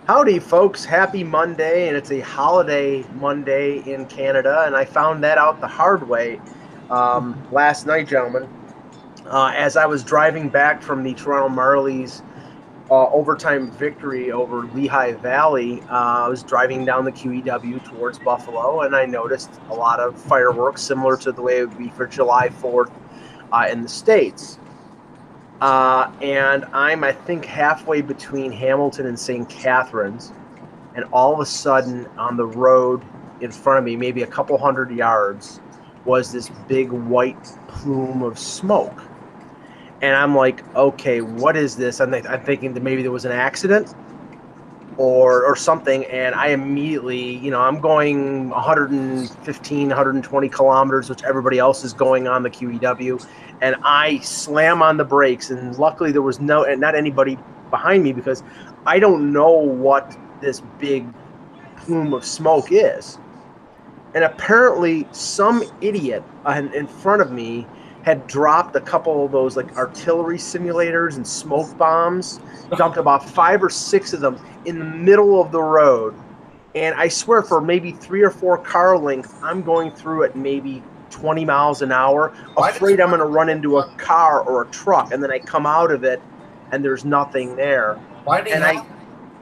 Howdy, folks. Happy Monday, and it's a holiday Monday in Canada, and I found that out the hard way last night, gentlemen. As I was driving back from the Toronto Marlies overtime victory over Lehigh Valley, I was driving down the QEW towards Buffalo, and I noticed a lot of fireworks similar to the way it would be for July 4th in the States. And I think, halfway between Hamilton and St. Catharines, and all of a sudden on the road in front of me, maybe a couple hundred yards, was this big white plume of smoke. And I'm like, okay, what is this? I'm thinking that maybe there was an accident or something, and I immediately, I'm going 115, 120 kilometers, which everybody else is going on the QEW, and I slam on the brakes, and luckily there was not anybody behind me, because I don't know what this big plume of smoke is. And apparently some idiot in front of me had dropped a couple of those like artillery simulators and smoke bombs, dumped about 5 or 6 of them in the middle of the road. And I swear, for maybe 3 or 4 car lengths, I'm going through at maybe 20 miles an hour, afraid I'm going to run into a car or a truck. And then I come out of it and there's nothing there.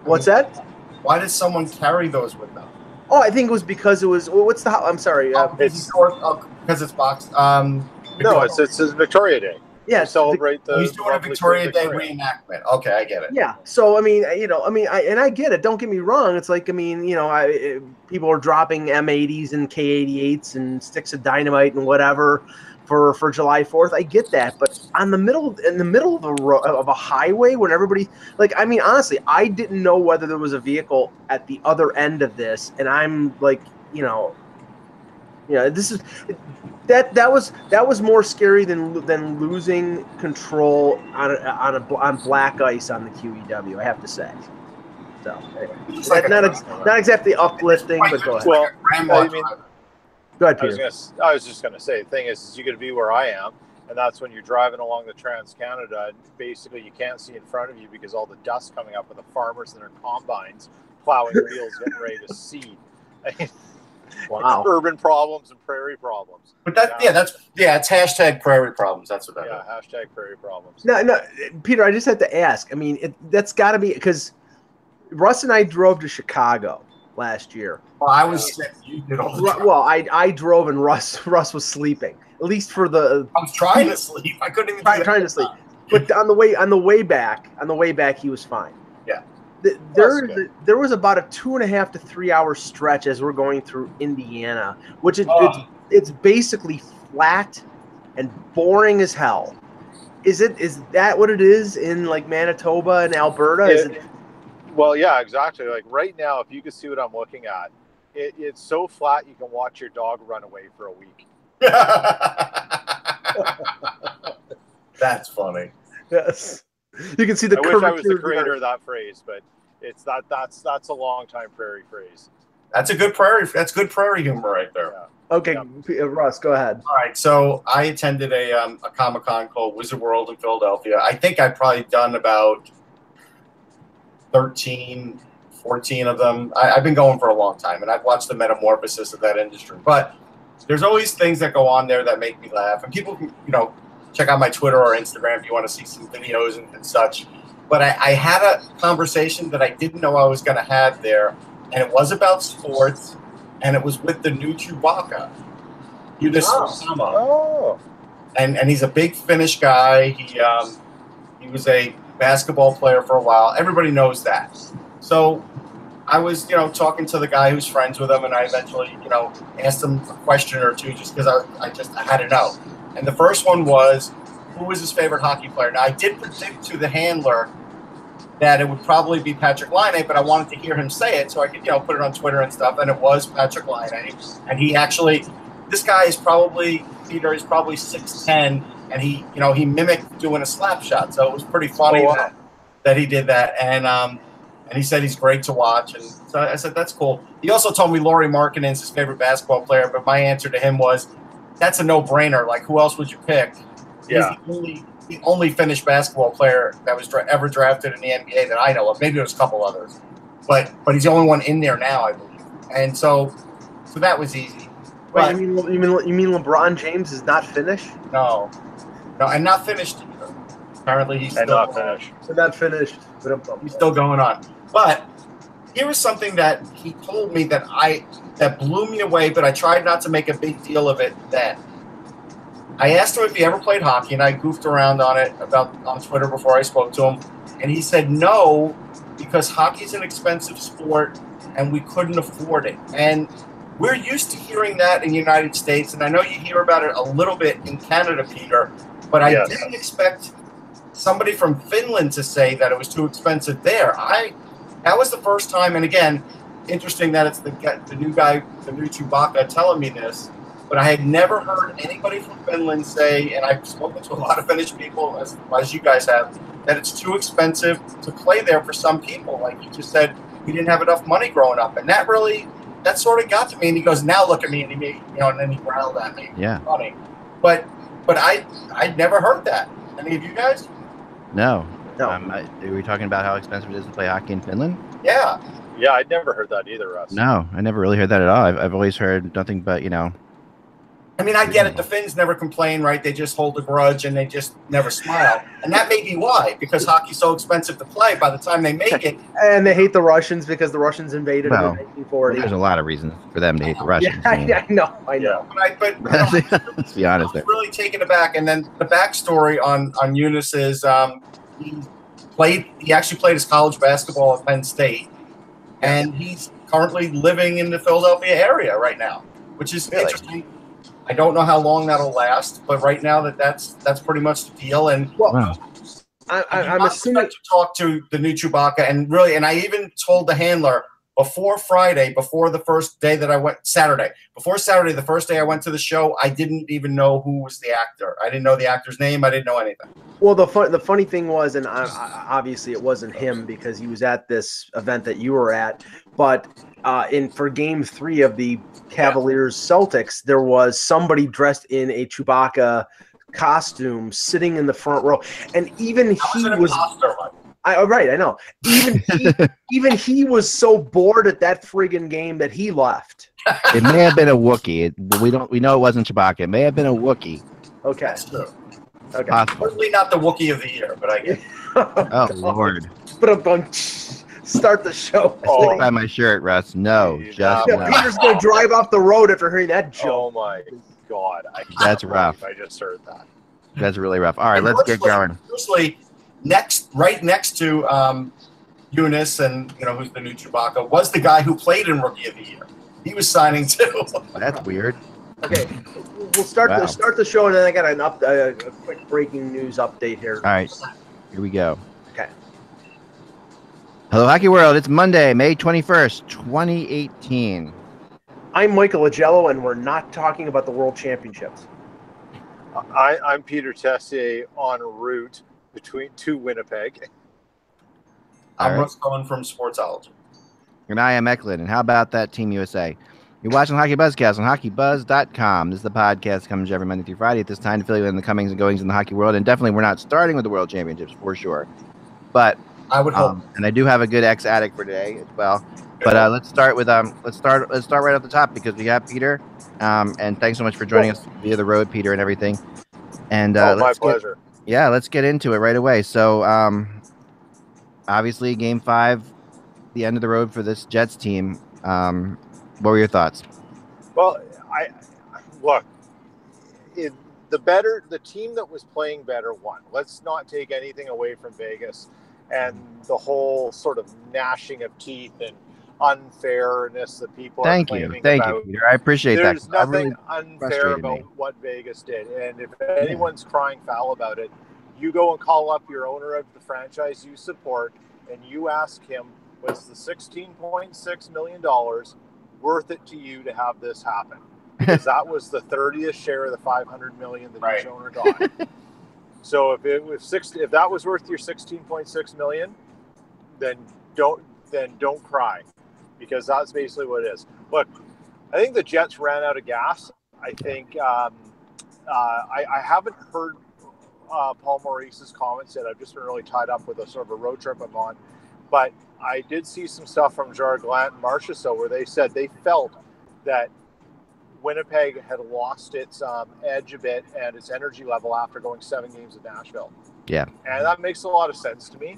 What's that? Why did someone carry those with them? Oh, I think it was because it was, I'm sorry. Because it's boxed. No, it's Victoria Day. Yeah, celebrate he's doing a Victoria Day reenactment. Okay, I get it. Yeah, so I get it. Don't get me wrong. It's like, people are dropping M80s and K88s and sticks of dynamite and whatever for July 4th. I get that, but in the middle of a highway, when everybody, honestly, I didn't know whether there was a vehicle at the other end of this, and I'm like, this is. That was more scary than losing control on black ice on the QEW, I have to say. So not exactly uplifting, but go ahead. Well, go ahead, Peter. I was just going to say, the thing is you got to be where I am, and that's when you're driving along the Trans-Canada, and basically you can't see in front of you because all the dust coming up with the farmers and their combines plowing wheels getting ready to seed. Wow. Urban problems and prairie problems. But it's hashtag prairie problems. That's what that is. Yeah, hashtag prairie problems. No, Peter, I just had to ask. That's got to be because Russ and I drove to Chicago last year. Well, I was sick. You did all the Well, I drove and Russ was sleeping. At least for the. I was trying to sleep. I couldn't even trying to sleep. But on the way back, he was fine. Yeah. There was about a 2.5 to 3 hour stretch as we're going through Indiana, which it's basically flat and boring as hell. Is that what it is in like Manitoba and Alberta? Well, yeah, exactly. Like right now, if you can see what I'm looking at, it's so flat you can watch your dog run away for a week. That's funny. Yes. You can see the curvature. I wish I was the creator of that phrase, but that's a long time prairie phrase. That's good prairie humor right there. Yeah. Okay, yeah. Russ, go ahead. All right, so I attended a Comic-Con called Wizard World in Philadelphia. I think I've probably done about 13, 14 of them. I've been going for a long time, and I've watched the metamorphosis of that industry. But there's always things that go on there that make me laugh, and people can, check out my Twitter or Instagram if you want to see some videos and such. But I had a conversation that I didn't know I was going to have there, and it was about sports, and it was with the new Chewbacca. Oh. And he's a big Finnish guy. He was a basketball player for a while. Everybody knows that. So I was, talking to the guy who's friends with him, and I eventually, asked him a question or two just because I had to know. And the first one was, who was his favorite hockey player? Now, I did predict to the handler that it would probably be Patrick Laine, but I wanted to hear him say it so I could, put it on Twitter and stuff. And it was Patrick Laine. And he actually, this guy is probably, Peter, is probably 6'10", and he mimicked doing a slap shot. So it was pretty funny that he did that. And he said he's great to watch. And so I said, that's cool. He also told me Lauri Markkanen's his favorite basketball player, but my answer to him was, that's a no-brainer. Like, who else would you pick? Yeah. He's the only Finnish basketball player that was ever drafted in the NBA that I know of. Maybe there's a couple others. but he's the only one in there now, I believe. And so that was easy. Wait, But, you mean LeBron James is not finished? No, and not finished either. Apparently, he's still not finished. Not finished. He's still going on. But here was something that he told me that blew me away, but I tried not to make a big deal of it then. I asked him if he ever played hockey, and I goofed around on it on Twitter before I spoke to him, and he said no, because hockey's an expensive sport, and we couldn't afford it. And we're used to hearing that in the United States, and I know you hear about it a little bit in Canada, Peter, but I didn't expect somebody from Finland to say that it was too expensive there. That was the first time, and again, interesting that it's the new guy, the new Chewbacca, telling me this, but I had never heard anybody from Finland say, and I've spoken to a lot of Finnish people, as you guys have, that it's too expensive to play there for some people. Like you just said, we didn't have enough money growing up, and that sort of got to me. And he goes, "Now look at me," and he made, and then he growled at me. Yeah. Funny, but I'd never heard that. Any of you guys? No. No. Are we talking about how expensive it is to play hockey in Finland? Yeah. Yeah, I'd never heard that either, Russ. No, I never really heard that at all. I've always heard nothing but, I mean, I get it. The Finns never complain, right? They just hold a grudge and they just never smile. And that may be why, because hockey's so expensive to play by the time they make it. And they hate the Russians because the Russians invaded in 1940. There's a lot of reasons for them to hate the Russians. Yeah, I know. But let's be honest. I was really taken aback. And then the backstory on Eunice is he actually played his college basketball at Penn State. And he's currently living in the Philadelphia area right now, which is interesting. I don't know how long that'll last, but right now that's pretty much the deal. And I'm assuming to talk to the new Chewbacca, and I even told the handler before Friday, before the first day that I went before Saturday, the first day I went to the show, I didn't even know who was the actor. I didn't know the actor's name. I didn't know anything. Well, the funny thing was, and obviously it wasn't him because he was at this event that you were at, but for Game 3 of the Cavaliers Celtics, there was somebody dressed in a Chewbacca costume sitting in the front row, and even he was. I know. Even he was so bored at that friggin' game that he left. It may have been a Wookiee. We know it wasn't Chewbacca. It may have been a Wookiee. Okay. That's true. Okay. Certainly not the Wookiee of the year, but I get it. Oh Lord. Start the show. Stick by my shirt, Russ. No, just no. Peter's gonna drive off the road after hearing that joke. Oh my God. That's rough. I just heard that. That's really rough. All right, let's get going. Firstly, right next to Eunice, and who's the new Chewbacca, was the guy who played in Rookie of the Year. He was signing too. That's weird. Okay, we'll start the show, and then I got a quick breaking news update here. All right, here we go. Okay. Hello, Hockey World. It's Monday, May 21st, 2018. I'm Michael Agello, and we're not talking about the World Championships. I'm Peter Tessier en route to Winnipeg. I'm Russ Cohen from Sportsology. And I am Eklund. And how about that, Team USA? You're watching HockeyBuzzcast on HockeyBuzz.com. This is the podcast that comes every Monday through Friday at this time to fill you in the comings and goings in the hockey world. And definitely, we're not starting with the World Championships for sure. But I would hope. And I do have a good ex-addict for today as well. But let's start right off the top because we have Peter. And thanks so much for joining us via the road, Peter, and everything. And my pleasure. Let's get into it right away. So, obviously, Game 5, the end of the road for this Jets team. What were your thoughts? Well, look. The team that was playing better won. Let's not take anything away from Vegas and the whole sort of gnashing of teeth and unfairness that people are claiming. Thank you, Peter. I appreciate There's that. There's nothing really unfair about what Vegas did. And if anyone's crying foul about it, you go and call up your owner of the franchise you support and you ask him, was the $16.6 million worth it to you to have this happen? Because that was the 30th share of the $500 million that each owner got. So if that was worth your $16.6 million, then don't cry, because that's basically what it is. Look, I think the Jets ran out of gas. I think I haven't heard Paul Maurice's comments yet. I've just been really tied up with a sort of a road trip I'm on. But I did see some stuff from Jared Glant and Marchessault where they said they felt that Winnipeg had lost its edge a bit and its energy level after going 7 games at Nashville. Yeah. And that makes a lot of sense to me.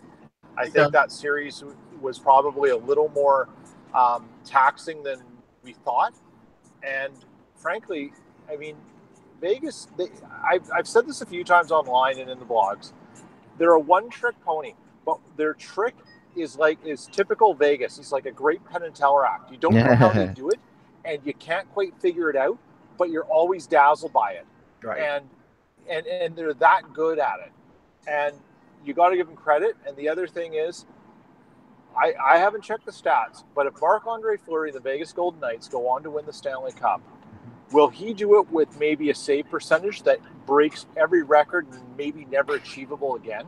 I think that series was probably a little more taxing than we thought. And frankly, I mean, Vegas, I've said this a few times online and in the blogs. They're a one-trick pony, but their trick is typical Vegas. It's like a great Penn and Teller act. You don't know how they do it, and you can't quite figure it out, but you're always dazzled by it. Right. And they're that good at it. And you got to give them credit. And the other thing is, I haven't checked the stats, but if Marc-Andre Fleury and the Vegas Golden Knights go on to win the Stanley Cup, will he do it with maybe a save percentage that breaks every record and maybe never achievable again?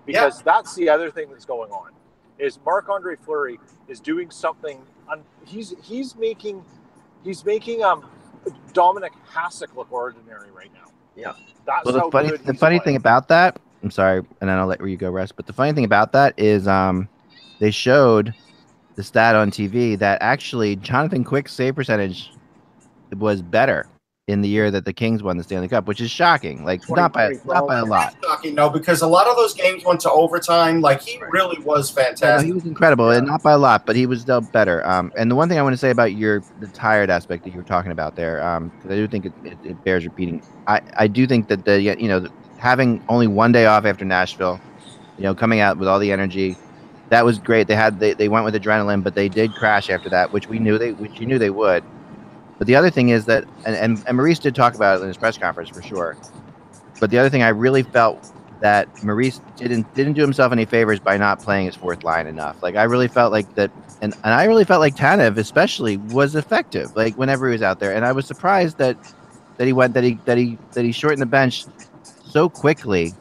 Because that's the other thing that's going on, is Marc-Andre Fleury is doing something. He's making Dominic Hasek look ordinary right now. Yeah. That's well, the funny thing about that, I'm sorry, and then I'll let you go rest. But the funny thing about that is they showed the stat on TV that actually Jonathan Quick's save percentage was better in the year that the Kings won the Stanley Cup, which is shocking. Like not by a lot. Shocking, no, because a lot of those games went to overtime. Like he really was fantastic. No, he was incredible, and not by a lot, but he was still better. And the one thing I want to say about the tired aspect that you were talking about there, because I do think it bears repeating. I do think that having only one day off after Nashville, coming out with all the energy, that was great. They went with adrenaline, but they did crash after that, which you knew they would. But the other thing is that, and Maurice did talk about it in his press conference for sure. But the other thing I really felt that Maurice didn't do himself any favors by not playing his fourth line enough. Like I really felt like that, and I really felt like Tanev especially was effective. Like whenever he was out there, and I was surprised that he shortened the bench so quickly.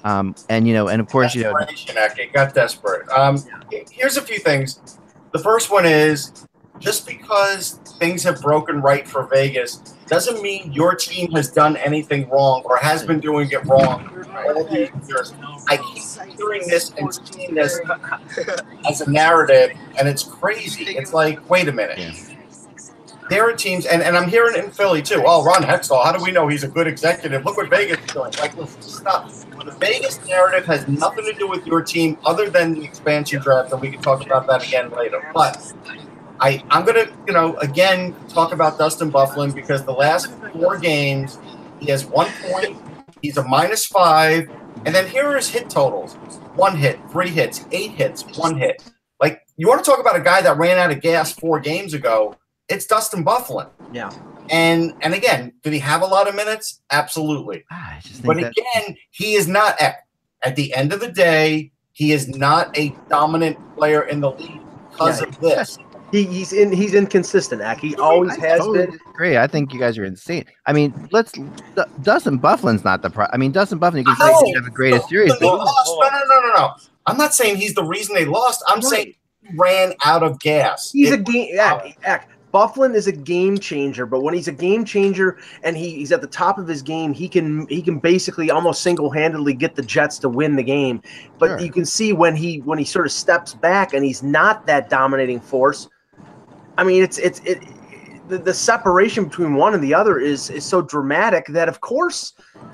And of course it got desperate. Here's a few things. The first one is, just because things have broken right for Vegas doesn't mean your team has done anything wrong or has been doing it wrong all these years. I keep hearing this and seeing this as a narrative, and it's crazy. It's like, wait a minute. Yeah. There are teams, and I'm hearing it in Philly too. Oh, Ron Hextall, how do we know he's a good executive? Look what Vegas is doing. Like, listen, stop. The Vegas narrative has nothing to do with your team other than the expansion draft, and we can talk about that again later. But I'm going to, again, talk about Dustin Byfuglien, because the last 4 games, he has 1 point, he's a -5, and then here are his hit totals. 1 hit, 3 hits, 8 hits, 1 hit. Like, you want to talk about a guy that ran out of gas 4 games ago, it's Dustin Byfuglien. Yeah. And again, did he have a lot of minutes? Absolutely. But again, he is not, at the end of the day, he is not a dominant player in the league because of this. He's inconsistent, Ak. He always has been. Great. I think you guys are insane. I mean, Dustin Byfuglien's not the problem. I mean, Dustin Byfuglien, you can say he didn't have a greatest series. No. I'm not saying he's the reason they lost. I'm saying he ran out of gas. He's a game. Ak. Byfuglien is a game changer, but when he's a game changer and he's at the top of his game, he can basically almost single-handedly get the Jets to win the game. But sure, you can see when he sort of steps back and he's not that dominating force. I mean, the separation between one and the other is so dramatic that, of course,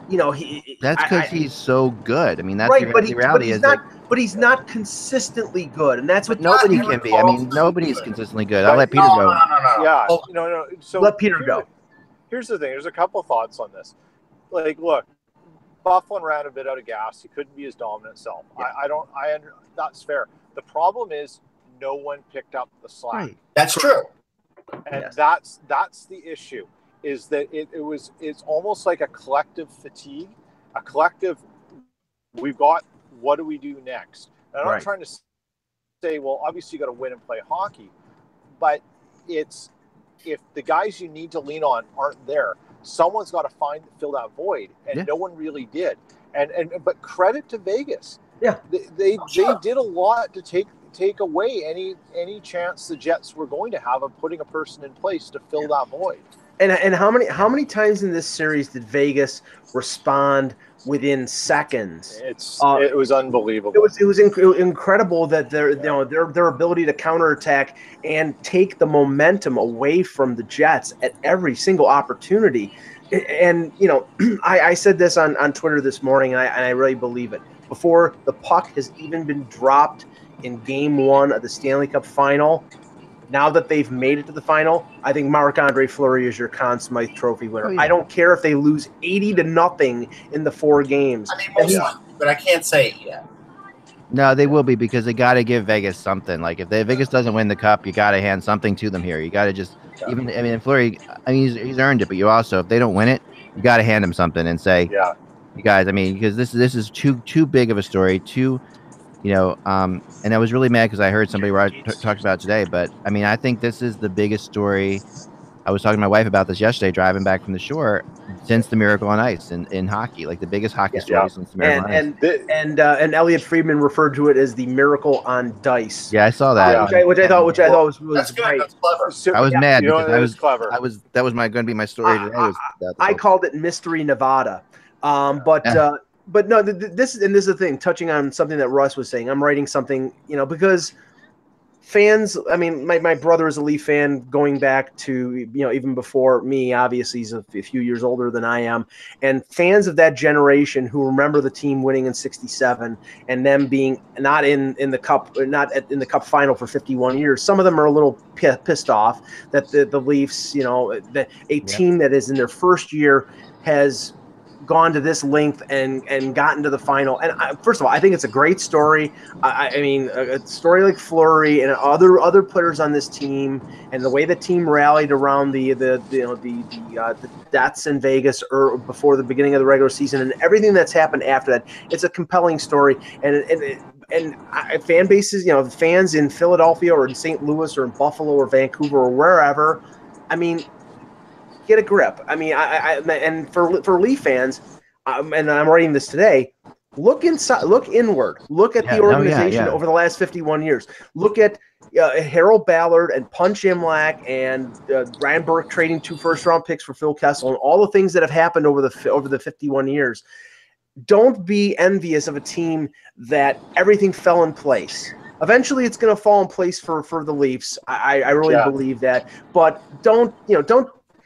that's because he's so good. I mean, that's right, the reality. But he's not consistently good, and that's what nobody can be. I mean, nobody's consistently good. I'll let Peter go. Yeah, no. So let Peter go. Here's the thing. There's a couple thoughts on this. Like, look, Byfuglien ran a bit out of gas. He couldn't be his dominant self. Yeah. That's fair. The problem is no one picked up the slack. Right. That's true. And that's the issue. Is that it's almost like a collective fatigue, a collective. We've got. What do we do next? And I'm not trying to say, well, obviously you got to win and play hockey, but it's if the guys you need to lean on aren't there, someone's got to fill that void, and no one really did. But credit to Vegas. Yeah, they did a lot to take away any chance the Jets were going to have of putting a person in place to fill that void. And how many times in this series did Vegas respond within seconds? It was unbelievable. It was incredible that their ability to counterattack and take the momentum away from the Jets at every single opportunity. And I said this on Twitter this morning, and I really believe it. Before the puck has even been dropped in Game 1 of the Stanley Cup Final, now that they've made it to the final, I think Marc-Andre Fleury is your Conn Smythe Trophy winner. Oh, yeah. I don't care if they lose 80-0 in the 4 games. I mean, but I can't say it yet. No, they will be, because they got to give Vegas something. Like, if Vegas doesn't win the cup, you got to hand something to them here. You got to just Fleury, he's earned it, but you also, if they don't win it, you got to hand him something and say, you guys, because this is too big of a story, and I was really mad because I heard somebody talked about it today. But I mean, I think this is the biggest story. I was talking to my wife about this yesterday, driving back from the shore, since the Miracle on Ice in hockey, like the biggest hockey story since the Miracle on Ice. And Elliot Friedman referred to it as the Miracle on Dice. Yeah, I saw that. Which I thought was That's good. great. That's clever. I was mad because that was clever. That was going to be my story today. I called it Mystery Nevada. But no, this is the thing. Touching on something that Russ was saying, I'm writing something, because fans. I mean, my brother is a Leaf fan going back to even before me. Obviously, he's a few years older than I am, and fans of that generation who remember the team winning in '67 and them being not in the cup, not in the cup final for 51 years. Some of them are a little pissed off that the Leafs, that a team that is in their first year has gone to this length and gotten to the final. And first of all, I think it's a great story. I mean, a story like Fleury and other players on this team, and the way the team rallied around the deaths in Vegas before the beginning of the regular season, and everything that's happened after that. It's a compelling story, and fan bases, fans in Philadelphia or in St. Louis or in Buffalo or Vancouver or wherever. I mean, get a grip. I mean, and for Leaf fans, and I'm writing this today. Look inside. Look inward. Look at the organization over the last 51 years. Look at Harold Ballard and Punch Imlach and Brian Burke trading 2 first-round picks for Phil Kessel and all the things that have happened over the 51 years. Don't be envious of a team that everything fell in place. Eventually, it's going to fall in place for the Leafs. I really believe that. But don't.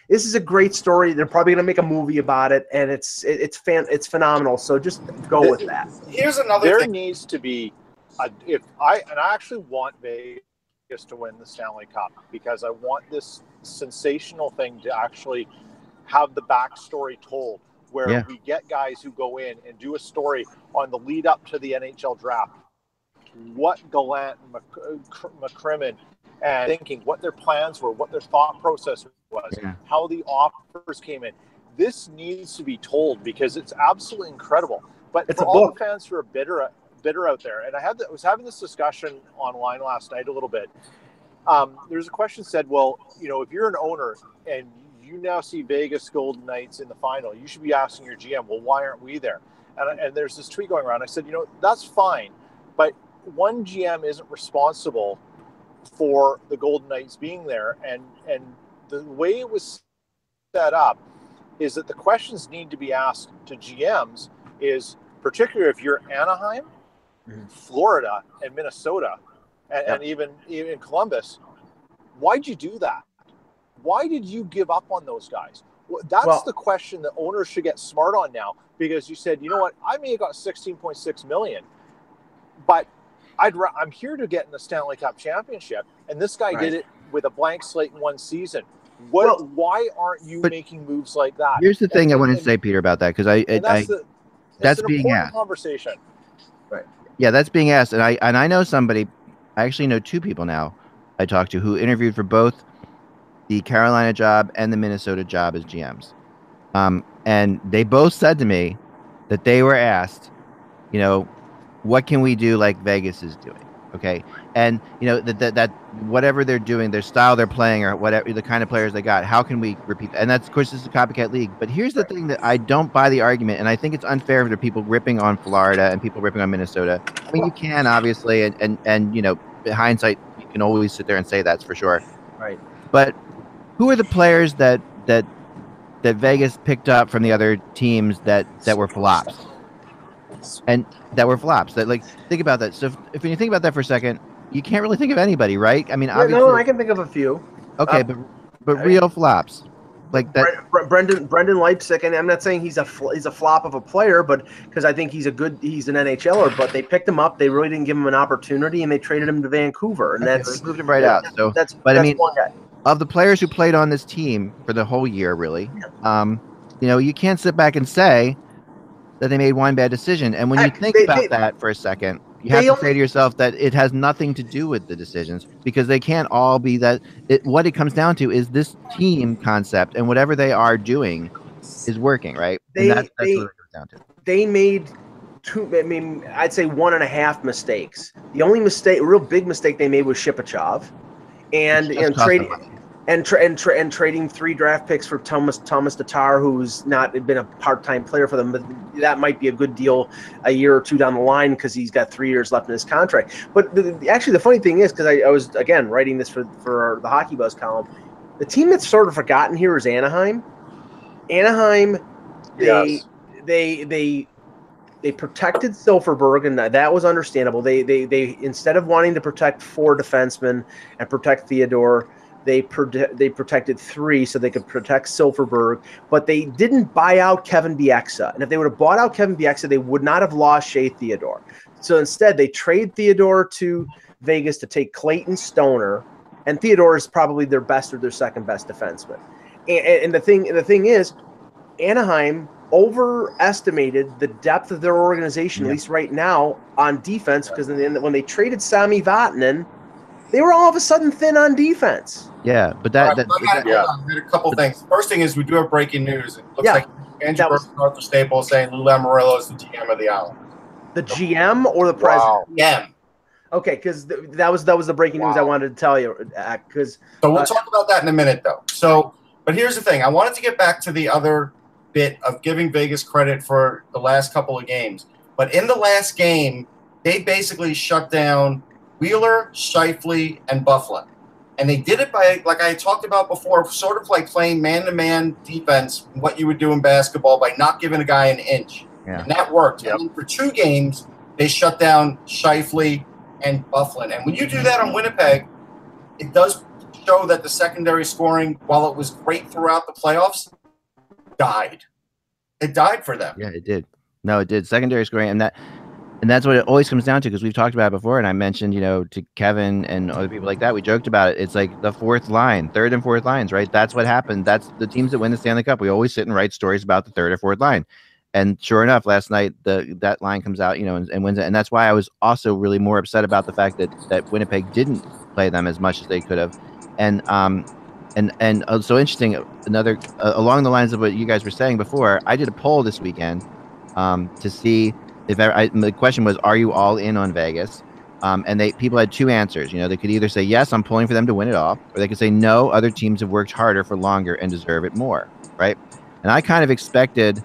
This is a great story. They're probably going to make a movie about it, and it's phenomenal. So just go with that. Here's another thing. There needs to be I actually want Vegas to win the Stanley Cup, because I want this sensational thing to actually have the backstory told, where we get guys who go in and do a story on the lead up to the NHL draft. What Gallant and McCrimmon and thinking, what their plans were, what their thought process was, how the offers came in. This needs to be told, because it's absolutely incredible. But it's for all the fans who are bitter out there, and I was having this discussion online last night a little bit. There's a question said, well, if you're an owner and you now see Vegas Golden Knights in the final, you should be asking your GM, well, why aren't we there? And there's this tweet going around. I said, that's fine, but one GM isn't responsible for the Golden Knights being there, and the way it was set up is that the questions need to be asked to GMs is, particularly if you're Anaheim, Florida, and Minnesota, and even Columbus, why'd you do that? Why did you give up on those guys? Well, that's the question that owners should get smart on now, because you said, you know what, I may have got $16.6 million, but I'm here to get in the Stanley Cup championship, and this guy did it with a blank slate in one season. Why aren't you making moves like that? Here's the thing I want to say, Peter, about that, because that's being asked. Conversation. Right. Yeah, that's being asked, and I know somebody. I actually know 2 people now I talked to who interviewed for both the Carolina job and the Minnesota job as GMs, and they both said to me that they were asked, what can we do like Vegas is doing? Okay. And, that whatever they're doing, their style they're playing, or whatever, the kind of players they got, how can we repeat that? And that's, of course, this is a copycat league. But here's the thing that I don't buy the argument, and I think it's unfair for people ripping on Florida and people ripping on Minnesota. I mean, you can, obviously, and in hindsight, you can always sit there and say that's for sure. Right. But who are the players that that Vegas picked up from the other teams that were flops, and that were flops. That like think about that. So if you think about that for a second, you can't really think of anybody, right? I mean, Yeah, obviously, no, I can think of a few. okay, but real flops like that. Brendan Leipzig, and I'm not saying he's a flop of a player, but because I think he's an NHLer, but they picked him up, they really didn't give him an opportunity, and they traded him to Vancouver, and Okay, that's they moved him right out. So, that's I mean, one guy. Of the players who played on this team for the whole year, really, you can't sit back and say that they made one bad decision. And when you think about that for a second, you have to say to yourself that it has nothing to do with the decisions, because they can't all be that. What it comes down to is this team concept, and whatever they are doing is working, right? And that's what it comes down to. They made I'd say 1.5 mistakes. The only real big mistake they made was Shipachyov, and trading 3 draft picks for Thomas Tatar, who's not been a part-time player for them, but that might be a good deal a year or two down the line because he's got 3 years left in his contract. But actually, the funny thing is, because I was again writing this for the Hockey Buzz column, the team that's sort of forgotten here is Anaheim. Anaheim, they protected Silfverberg, and that was understandable. They instead of wanting to protect 4 defensemen and protect Theodore, they protected 3 so they could protect Silfverberg, but they didn't buy out Kevin Bieksa. And if they would have bought out Kevin Bieksa, they would not have lost Shea Theodore. So instead, they trade Theodore to Vegas to take Clayton Stoner, and Theodore is probably their best or their second best defenseman. And the thing is, Anaheim overestimated the depth of their organization, at least right now, on defense, because when they traded Sami Vatanen, they were all of a sudden thin on defense. Yeah, but I got a couple things. First thing is we do have breaking news. It looks like Andrew Arthur Staples saying Lou Lamoriello is the GM of the Island. The GM or the president? GM. Okay, because that was the breaking news I wanted to tell you. So we'll talk about that in a minute, though. So, but here's the thing. I wanted to get back to the other bit of giving Vegas credit for the last couple of games. But in the last game, they basically shut down Wheeler, Scheifele, and Bufflin. And they did it by, like I talked about before, sort of like playing man-to-man defense, what you would do in basketball, by not giving a guy an inch. Yeah. And that worked. Yep. And then for 2 games, they shut down Scheifele and Bufflin. And when you do that on Winnipeg, it does show that the secondary scoring, while it was great throughout the playoffs, died. It died for them. Yeah, it did. No, it did. Secondary scoring, and that's what it always comes down to, because we've talked about it before, and I mentioned, to Kevin and other people like that, we joked about it. It's like the 4th line, 3rd and 4th lines, right? That's what happened. That's the teams that win the Stanley Cup. We always sit and write stories about the 3rd or 4th line. And sure enough, last night that line comes out, and wins it. And that's why I was also really more upset about the fact that Winnipeg didn't play them as much as they could have. And so interesting. Another along the lines of what you guys were saying before, I did a poll this weekend to see if the question was, are you all in on Vegas? And people had 2 answers. They could either say, yes, I'm pulling for them to win it all, or they could say, no, other teams have worked harder for longer and deserve it more, right? And I kind of expected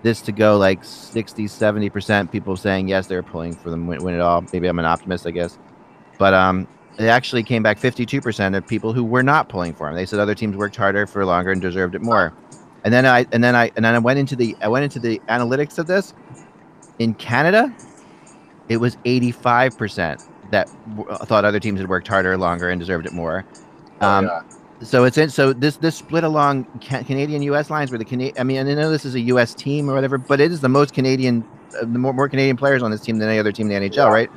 this to go like 60, 70% people saying, yes, they're pulling for them to win it all. Maybe I'm an optimist, I guess. But it actually came back 52% of people who were not pulling for them. They said other teams worked harder for longer and deserved it more. And then I went into the analytics of this. In Canada, it was 85% that thought other teams had worked harder, longer, and deserved it more. So this split along Canadian-U.S. lines, where I know this is a U.S. team or whatever, but it is the most Canadian, more Canadian players on this team than any other team in the NHL, right?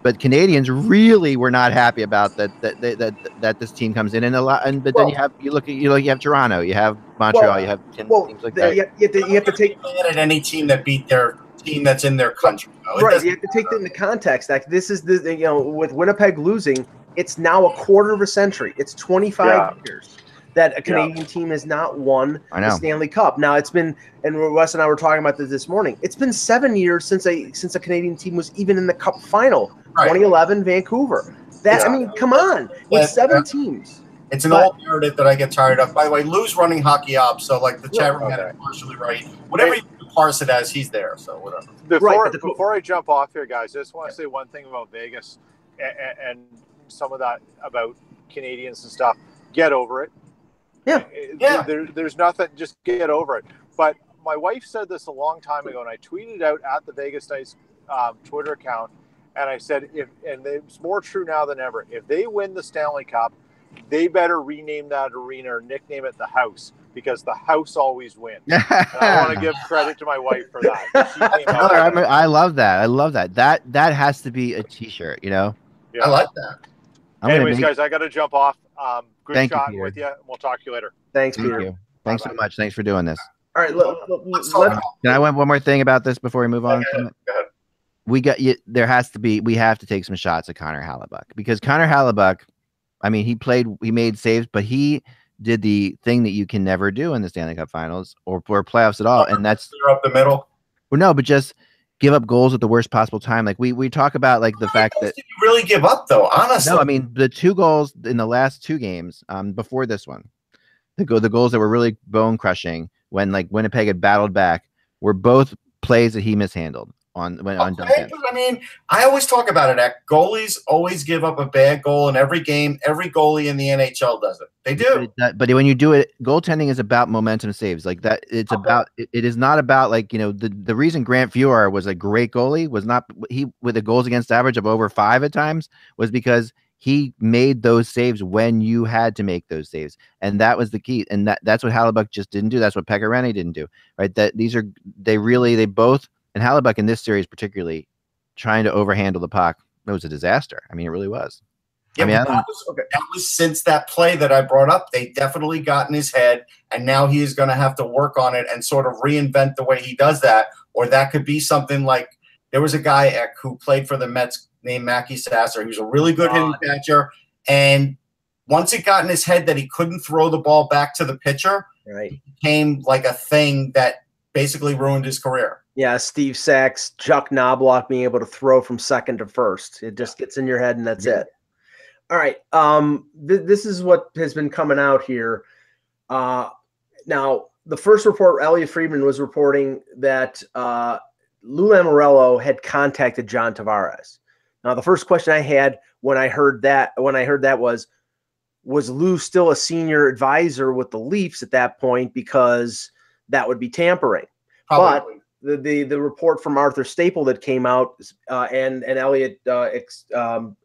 But Canadians really were not happy about that this team comes in, then you have Toronto, you have Montreal, you have teams like that. You have to take at any team that beat their team that's in their country. Right, you have to take that into context. Like this is with Winnipeg losing, it's now a quarter of a century. It's 25 years that a Canadian team has not won the Stanley Cup. Now it's been, and Wes and I were talking about this morning. It's been 7 years since a Canadian team was even in the Cup final. 2011 Vancouver. I mean, come on, with 7 teams. It's an old narrative that I get tired of. By the way, Lou's running Hockey Ops, so like the chat room had it partially right. Whatever you parse it as, he's there. So whatever. Before I jump off here, guys, I just want to say one thing about Vegas and some of that about Canadians and stuff. Get over it. Yeah. There's nothing. Just get over it. But my wife said this a long time ago, and I tweeted out at the Vegas Dice Twitter account, and I said, and it's more true now than ever, if they win the Stanley Cup, they better rename that arena or nickname it the House, because the House always wins. And I want to give credit to my wife for that. She came out I love that. I love that. That has to be a T-shirt. Yeah. I like that. Anyways, guys, I got to jump off. Good chatting with you. We'll talk to you later. Thanks, Thank Peter. you. Thanks so much. Thanks for doing this. All right, can I want one more thing about this before we move on? Go ahead. We have to take some shots at Connor Hellebuyck, because Connor Hellebuyck, I mean, he made saves, but he did the thing that you can never do in the Stanley Cup Finals or playoffs at all, and that's clear up the middle. Well, no, but just give up goals at the worst possible time. Like we talk about, like the fact that did you really give up though. Honestly, no, I mean the 2 goals in the last 2 games before this one, the goals that were really bone crushing when like Winnipeg had battled back were both plays that he mishandled on Duncan. I mean, I always talk about it. Goalies always give up a bad goal in every game. Every goalie in the NHL does it. They do. But when you do it, goaltending is about momentum saves. Like that, it's about. It is not about like the reason Grant Fuhr was a great goalie was not with a goals against average of over 5 at times was because he made those saves when you had to make those saves, and that was the key. And that's what Hellebuyck just didn't do. That's what Pekka Rinne didn't do. Right? They both. And Hellebuyck in this series, particularly, trying to overhandle the puck, it was a disaster. I mean, it really was. Yeah, that was since that play that I brought up. They definitely got in his head, and now he is going to have to work on it and sort of reinvent the way he does that. Or that could be something like there was a guy who played for the Mets named Mackie Sasser. He was a really good hitting catcher, and once it got in his head that he couldn't throw the ball back to the pitcher, it became like a thing that basically ruined his career. Yeah, Steve Sachs, Chuck Knobloch being able to throw from second to first. It just gets in your head, and that's it. All right. This is what has been coming out here. Now, the first report, Elliot Friedman was reporting that Lou Lamoriello had contacted John Tavares. Now, the first question I had when I heard that was Lou still a senior advisor with the Leafs at that point, because that would be tampering. Probably. But the report from Arthur Staple that came out and Elliot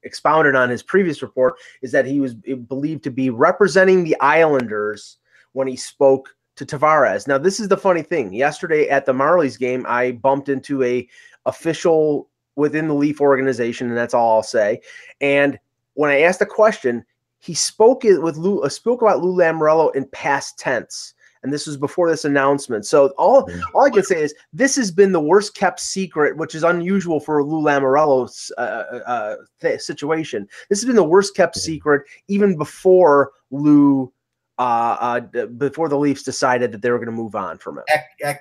expounded on his previous report is that he was believed to be representing the Islanders when he spoke to Tavares. Now, this is the funny thing. Yesterday at the Marlies game, I bumped into a official within the Leaf organization, and that's all I'll say. And when I asked the question, he spoke about Lou Lamoriello in past tense. And this was before this announcement. So all I can say is this has been the worst kept secret, which is unusual for Lou Lamoriello's situation. This has been the worst kept secret even before before the Leafs decided that they were going to move on from him.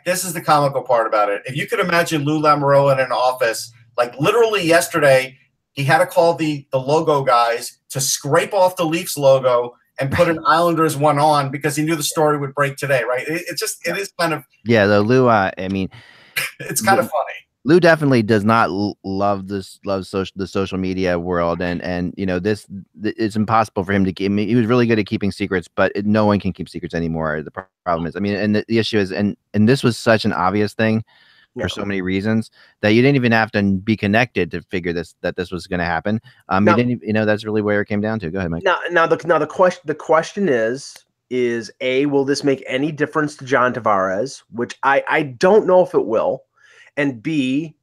This is the comical part about it. If you could imagine Lou Lamoriello in an office, like literally yesterday, he had to call the logo guys to scrape off the Leafs logo and put an Islanders one on because he knew the story would break today, right? It is kind of Lou. I mean, it's kind of funny. Lou definitely does not love the social media world, and it's impossible for him to keep. He was really good at keeping secrets, but no one can keep secrets anymore. The problem is, and the issue is, and this was such an obvious thing for so many reasons that you didn't even have to be connected to figure that this was going to happen. You didn't, that's really where it came down to. Go ahead, Mike. Now the question is A, will this make any difference to John Tavares? Which I don't know if it will. And B,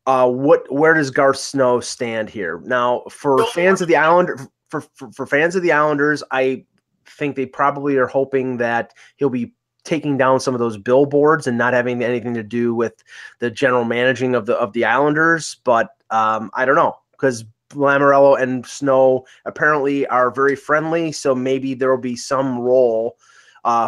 where does Garth Snow stand here? Now, for fans of the Islanders, I think they probably are hoping that he'll be taking down some of those billboards and not having anything to do with the general managing of the Islanders. But I don't know, because Lamoriello and Snow apparently are very friendly, so maybe there will be some role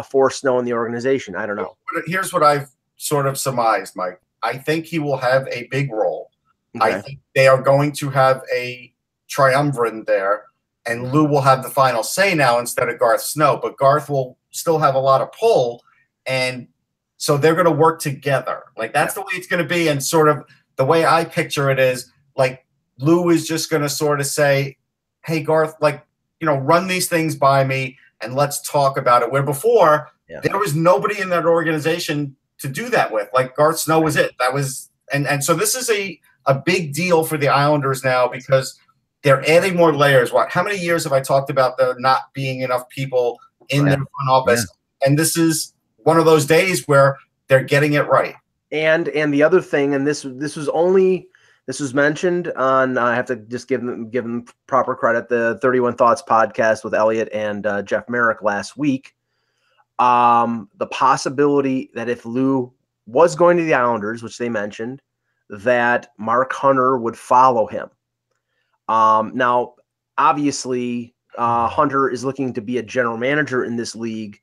for Snow in the organization. I don't know. Here's what I've sort of surmised, Mike. I think he will have a big role. Okay. I think they are going to have a triumvirate there, and Lou will have the final say now instead of Garth Snow. But Garth will still have a lot of pull, and so they're going to work together. Like that's the way it's going to be, and sort of the way I picture it is like Lou is just going to sort of say, "Hey, Garth, run these things by me. and let's talk about it. Where before there was nobody in that organization to do that with. Like Garth Snow was it. That was and so this is a big deal for the Islanders now because they're adding more layers. How many years have I talked about there not being enough people in their front office? Yeah. And this is one of those days where they're getting it right. And the other thing, and this was mentioned on, I have to just give them proper credit, the 31 Thoughts podcast with Elliot and Jeff Merrick last week. The possibility that if Lou was going to the Islanders, which they mentioned, that Mark Hunter would follow him. Now, obviously, Hunter is looking to be a general manager in this league,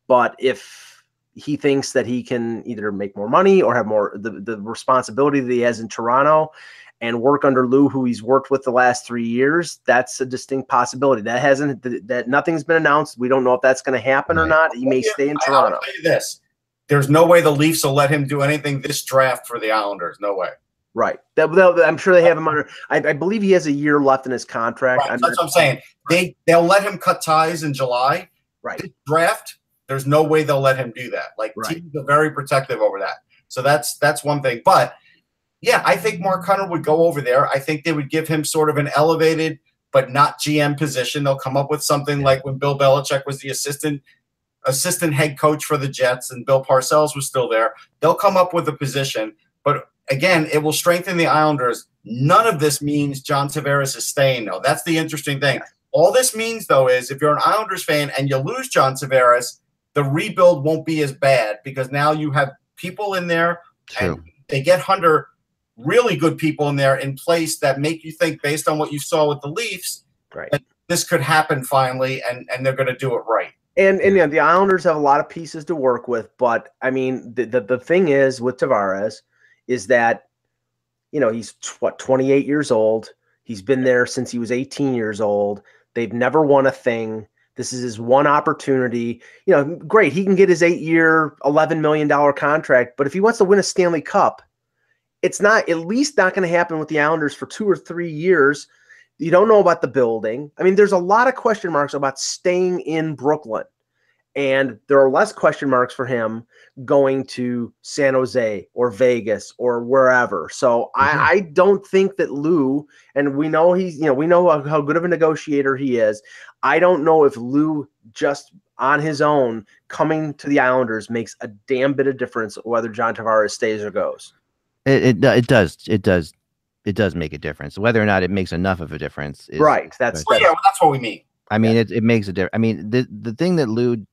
but if he thinks that he can either make more money or have more the responsibility that he has in Toronto and work under Lou, who he's worked with the last 3 years, that's a distinct possibility. That nothing's been announced. We don't know if that's going to happen or not. He may stay in Toronto. I'll tell you this. There's no way the Leafs will let him do anything this draft for the Islanders. No way. Right. I'm sure they have him under. I believe he has a year left in his contract. Right. That's what I'm saying. They'll let him cut ties in July. Right. This draft, there's no way they'll let him do that. Like teams are very protective over that. So that's one thing. But yeah, I think Mark Hunter would go over there. I think they would give him sort of an elevated but not GM position. They'll come up with something like when Bill Belichick was the assistant head coach for the Jets and Bill Parcells was still there. They'll come up with a position. But again, it will strengthen the Islanders. None of this means John Tavares is staying, though. That's the interesting thing. All this means, though, is if you're an Islanders fan and you lose John Tavares, the rebuild won't be as bad because now you have people in there and they get Hunter, really good people in there in place that make you think, based on what you saw with the Leafs, that this could happen finally and they're going to do it right. And the Islanders have a lot of pieces to work with, but I mean, the thing is with Tavares is that, he's 28 years old. He's been there since he was 18 years old. They've never won a thing. This is his one opportunity. Great. He can get his 8-year, $11 million contract, but if he wants to win a Stanley Cup, it's not at least not going to happen with the Islanders for 2 or 3 years. You don't know about the building. I mean, there's a lot of question marks about staying in Brooklyn. And there are less question marks for him going to San Jose or Vegas or wherever. So I don't think that Lou, and we know we know how good of a negotiator he is. I don't know if Lou just on his own coming to the Islanders makes a damn bit of difference whether John Tavares stays or goes. It does make a difference. Whether or not it makes enough of a difference is right. That's what we mean. I mean, it makes a difference. I mean, the thing that Lou,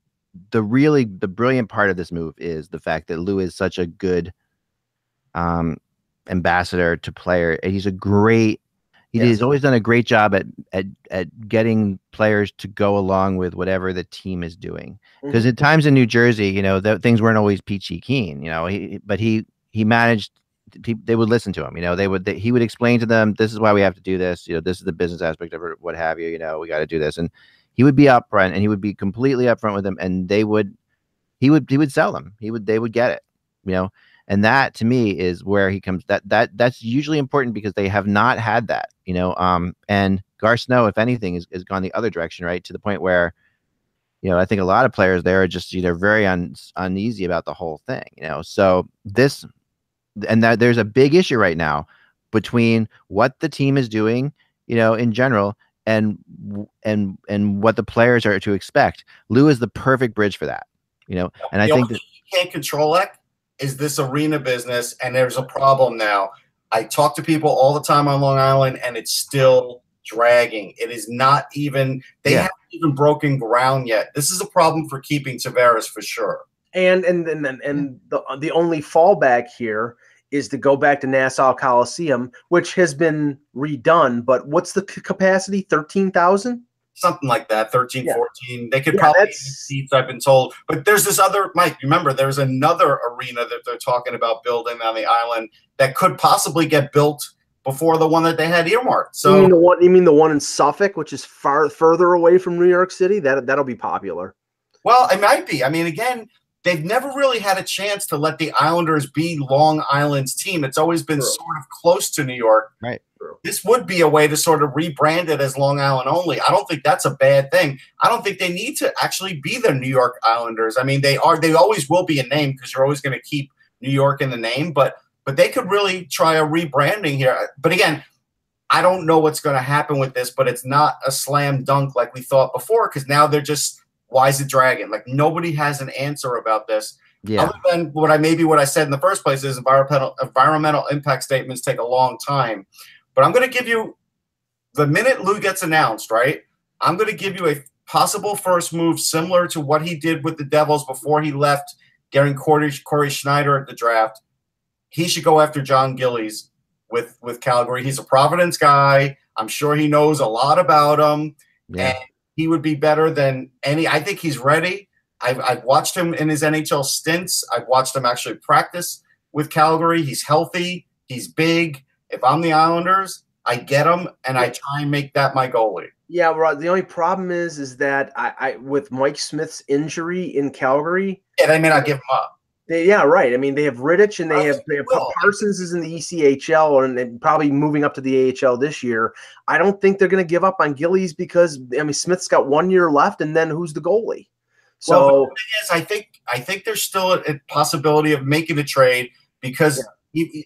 the brilliant part of this move is the fact that Lou is such a good ambassador to player. He's always done a great job at getting players to go along with whatever the team is doing. Because at times in New Jersey, things weren't always peachy keen. But he managed. They would listen to him. He would explain to them, this is why we have to do this. This is the business aspect of it, what have you. We got to do this, and he would be upfront, and he would be completely upfront with them, and he would sell them. They would get it, and that to me is where he comes. That's usually important because they have not had that, and Garth Snow, if anything, has gone the other direction, right, to the point where, I think a lot of players there are just very uneasy about the whole thing, So this. And that there's a big issue right now between what the team is doing, in general, and what the players are to expect. Lou is the perfect bridge for that, And I think that you can't control it is this arena business, and there's a problem now. I talk to people all the time on Long Island, and it's still dragging. It is not even haven't even broken ground yet. This is a problem for keeping Tavares for sure. And the only fallback here is to go back to Nassau Coliseum, which has been redone. But what's the capacity? 13,000? Something like that, 13, 14. They could probably get seats, I've been told. But there's this other, Mike, remember, there's another arena that they're talking about building on the island that could possibly get built before the one that they had earmarked. So you mean the one in Suffolk, which is further away from New York City? That'll be popular. Well, it might be. I mean, again, they've never really had a chance to let the Islanders be Long Island's team. It's always been sort of close to New York. Right. this would be a way to sort of rebrand it as Long Island only. I don't think that's a bad thing. I don't think they need to actually be the New York Islanders. I mean, they always will be a name because you're always going to keep New York in the name, but they could really try a rebranding here. But again, I don't know what's going to happen with this, but it's not a slam dunk like we thought before, because now they're just, why is it dragging? Like, nobody has an answer about this. Yeah. Other than what I said in the first place is environmental impact statements take a long time. But I'm going to give you, the minute Lou gets announced, right, I'm going to give you a possible first move similar to what he did with the Devils before he left, getting Corey Schneider at the draft. He should go after John Gillies with Calgary. He's a Providence guy. I'm sure he knows a lot about him. Yeah. And he would be better than any. I think he's ready. I've watched him in his NHL stints. I've watched him actually practice with Calgary. He's healthy. He's big. If I'm the Islanders, I get him, and I try and make that my goalie. Yeah, Rod, the only problem is that I with Mike Smith's injury in Calgary. Yeah, they may not give him up. Yeah, right. I mean, they have Rittich and they have Parsons is in the ECHL and probably moving up to the AHL this year. I don't think they're going to give up on Gillies because, I mean, Smith's got 1 year left, and then who's the goalie? So well, the thing is, I think there's still a possibility of making a trade because. Yeah.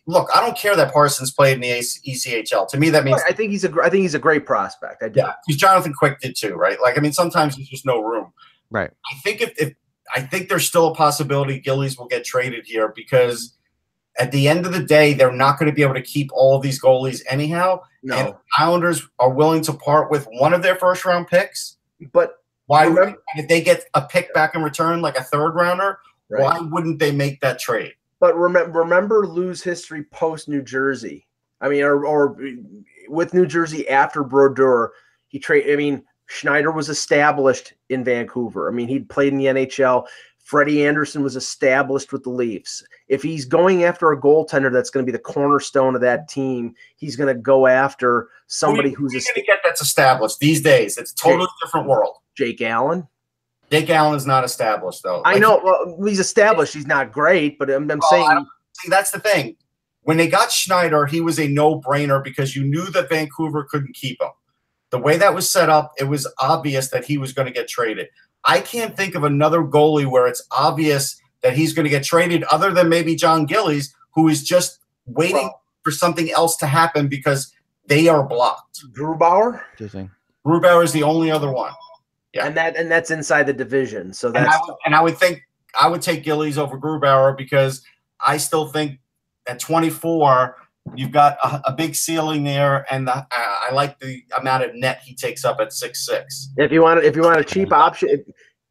Look, I don't care that Parsons played in the ECHL. To me, that means I think he's a great prospect. I do. Yeah, because Jonathan Quick did too, right? Like, I mean, sometimes there's just no room. Right. I think I think there's still a possibility Gillies will get traded here because at the end of the day, they're not going to be able to keep all of these goalies anyhow. No. And Islanders are willing to part with one of their first round picks. But why? If they get a pick back in return, like a third rounder, why wouldn't they make that trade? But remember Lou's history post New Jersey. I mean, or with New Jersey after Brodeur, Schneider was established in Vancouver. I mean, he'd played in the NHL. Freddie Anderson was established with the Leafs. If he's going after a goaltender that's going to be the cornerstone of that team, he's going to go after somebody who's going to get that's established these days. It's a totally different world. Jake Allen. Jake Allen is not established, though. I know. Well, he's established. He's not great, but I'm saying. See, that's the thing. When they got Schneider, he was a no-brainer because you knew that Vancouver couldn't keep him. The way that was set up, it was obvious that he was going to get traded. I can't think of another goalie where it's obvious that he's going to get traded other than maybe John Gillies, who is just waiting for something else to happen because they are blocked. Grubauer? Grubauer is the only other one. Yeah, and that's inside the division. So that's I would think I would take Gillies over Grubauer because I still think at 24 you've got a big ceiling there, and I like the amount of net he takes up at 6'6". If you want a cheap option,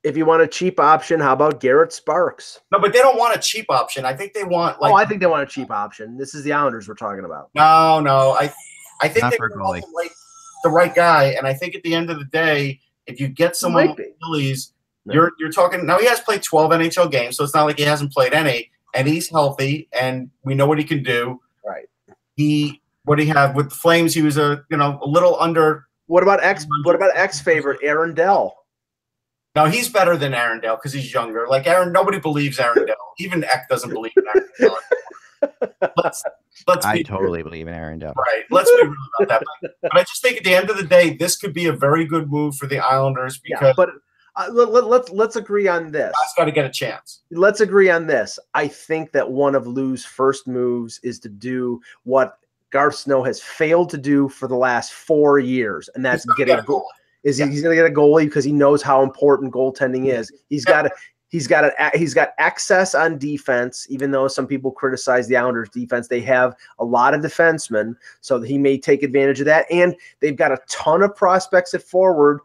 if you want a cheap option, how about Garrett Sparks? No, but they don't want a cheap option. I think they want I think they want a cheap option. This is the Islanders we're talking about. No, I think they want the right guy, and I think at the end of the day. If you get someone like Gillies, you're talking now. He has played 12 NHL games, so it's not like he hasn't played any, and he's healthy, and we know what he can do. Right. What he have with the Flames? He was a little under. What about ex favorite Aaron Dell? No, he's better than Aaron Dell because he's younger. Like Aaron, nobody believes Aaron Dell. Even Eck doesn't believe in Aaron Dell. I totally believe in Aaron Dell. Right. Let's be real about that. But I just think at the end of the day, this could be a very good move for the Islanders because. Yeah, but let's agree on this. I've got to get a chance. Let's agree on this. I think that one of Lou's first moves is to do what Garth Snow has failed to do for the last 4 years, and that's he's going to get a goalie because he knows how important goaltending is. He's got excess on defense, even though some people criticize the Islanders' defense. They have a lot of defensemen, so he may take advantage of that. And they've got a ton of prospects at forward.